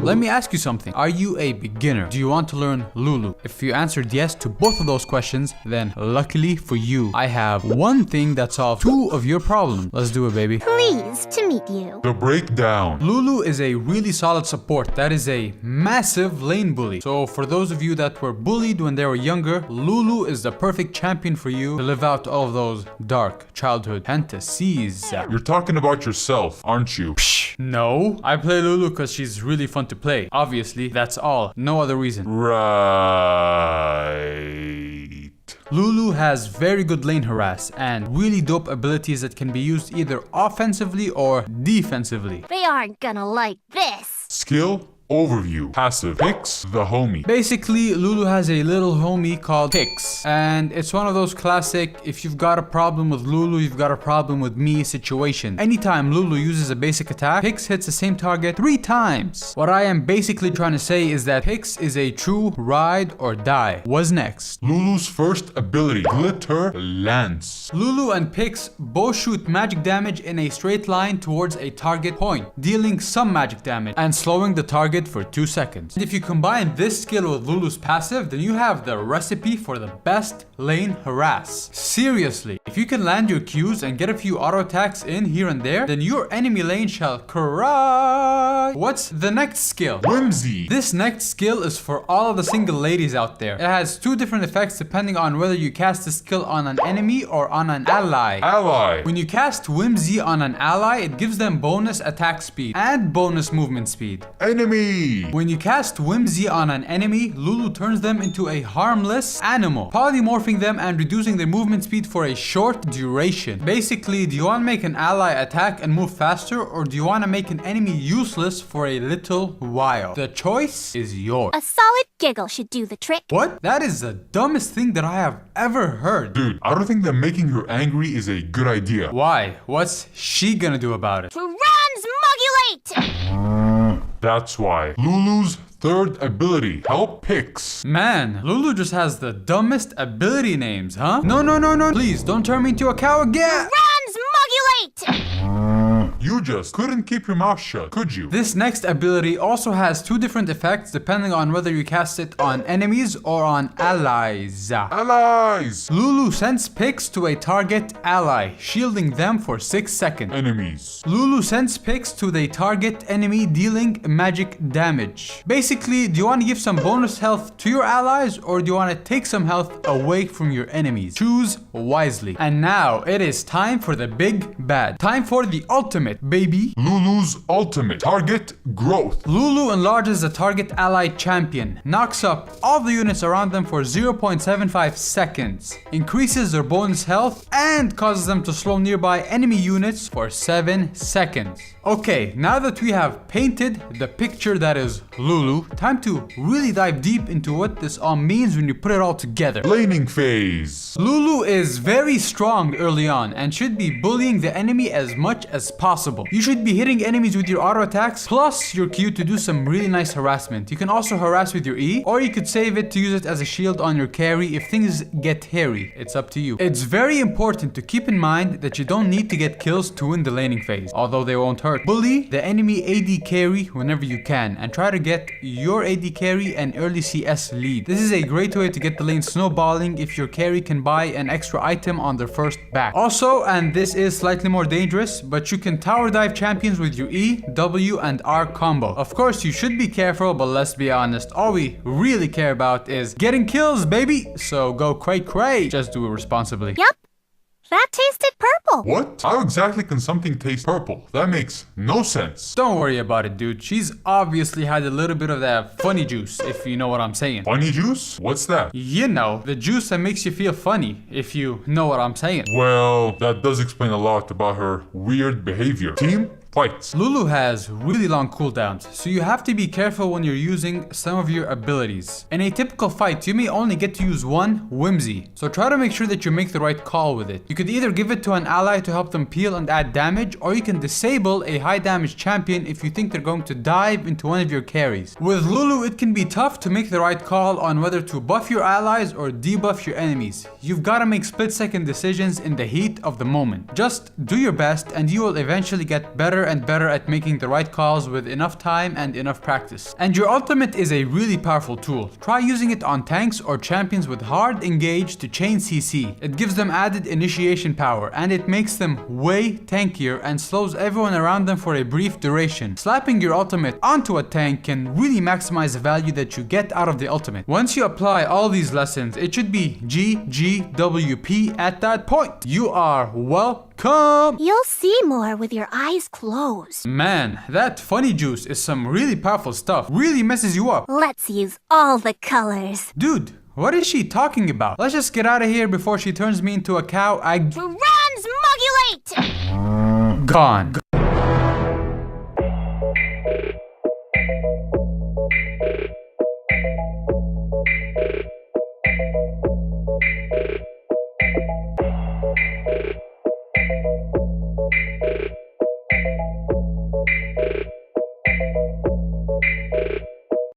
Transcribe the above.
Let me ask you something. Are you a beginner? Do you want to learn Lulu? If you answered yes to both of those questions, then luckily for you, I have one thing that solves two of your problems. Let's do it, baby. Pleased to meet you. The breakdown. Lulu is a really solid support that is a massive lane bully. So for those of you that were bullied when they were younger, Lulu is the perfect champion for you to live out all of those dark childhood fantasies. You're talking about yourself, aren't you? No, I play Lulu because she's really fun to play. Obviously, that's all. No other reason. Right. Lulu has very good lane harass and really dope abilities that can be used either offensively or defensively. They aren't gonna like this. Skill overview. Passive. Picks the homie. Basically, Lulu has a little homie called Pix, and it's one of those classic, if you've got a problem with Lulu, you've got a problem with me situation. Anytime Lulu uses a basic attack, Pix hits the same target 3 times. What I am basically trying to say is that Pix is a true ride or die. What's next? Lulu's first ability. Glitter Lance. Lulu and Pix both shoot magic damage in a straight line towards a target point, dealing some magic damage and slowing the target for 2 seconds. And if you combine this skill with Lulu's passive, then you have the recipe for the best lane harass. Seriously, if you can land your Qs and get a few auto attacks in here and there, then your enemy lane shall cry. What's the next skill? Whimsy. This next skill is for all of the single ladies out there. It has 2 different effects depending on whether you cast the skill on an enemy or on an ally. Ally. When you cast Whimsy on an ally, it gives them bonus attack speed and bonus movement speed. Enemy. When you cast Whimsy on an enemy, Lulu turns them into a harmless animal, polymorphing them and reducing their movement speed for a short duration. Basically, do you want to make an ally attack and move faster, or do you want to make an enemy useless for a little while? The choice is yours. A solid giggle should do the trick. What? That is the dumbest thing that I have ever heard. Dude, I don't think that making her angry is a good idea. Why? What's she gonna do about it? Transmogulate! That's why. Lulu's third ability. Help Pix. Man, Lulu just has the dumbest ability names, huh? No. Please, don't turn me into a cow again. Transmogulate! You just couldn't keep your mouth shut, could you? This next ability also has 2 different effects depending on whether you cast it on enemies or on allies. Allies. Lulu sends Pix to a target ally, shielding them for 6 seconds. Enemies. Lulu sends Pix to the target enemy, dealing magic damage. Basically, do you want to give some bonus health to your allies, or do you want to take some health away from your enemies? Choose wisely. And now it is time for the big bad. Time for the ultimate, baby. Lulu's ultimate. Target growth. Lulu enlarges the target ally champion, knocks up all the units around them for 0.75 seconds, increases their bonus health, and causes them to slow nearby enemy units for 7 seconds. Okay, now that we have painted the picture that is Lulu, time to really dive deep into what this all means when you put it all together. Laning phase. Lulu is very strong early on and should be bullying the enemy as much as possible. You should be hitting enemies with your auto attacks plus your Q to do some really nice harassment. You can also harass with your E, or you could save it to use it as a shield on your carry if things get hairy. It's up to you. It's very important to keep in mind that you don't need to get kills to win the laning phase, although they won't hurt. Bully the enemy AD carry whenever you can and try to get your AD carry an early CS lead. This is a great way to get the lane snowballing if your carry can buy an extra item on their first back. Also, and this is slightly more dangerous, but you can tower dive champions with your E, W, and R combo. Of course, you should be careful, but let's be honest, all we really care about is getting kills, baby. So go cray. Just do it responsibly. Yup. That tasted purple. What? How exactly can something taste purple? That makes no sense. Don't worry about it, dude. She's obviously had a little bit of that funny juice, if you know what I'm saying. Funny juice? What's that? You know, the juice that makes you feel funny, if you know what I'm saying. Well, that does explain a lot about her weird behavior. Team? Fights. Lulu has really long cooldowns, so you have to be careful when you're using some of your abilities. In a typical fight, you may only get to use one Whimsy, so try to make sure that you make the right call with it. You could either give it to an ally to help them peel and add damage, or you can disable a high damage champion if you think they're going to dive into one of your carries. With Lulu, it can be tough to make the right call on whether to buff your allies or debuff your enemies. You've got to make split-second decisions in the heat of the moment. Just do your best and you will eventually get better and better at making the right calls with enough time and enough practice. And your ultimate is a really powerful tool. Try using it on tanks or champions with hard engage to chain CC. It gives them added initiation power and it makes them way tankier and slows everyone around them for a brief duration. Slapping your ultimate onto a tank can really maximize the value that you get out of the ultimate. Once you apply all these lessons, it should be GGWP at that point. You are welcome! You'll see more with your eyes closed. Man, that funny juice is some really powerful stuff. Really messes you up. Let's use all the colors. Dude, what is she talking about? Let's just get out of here before she turns me into a cow. Transmogulate! Gone.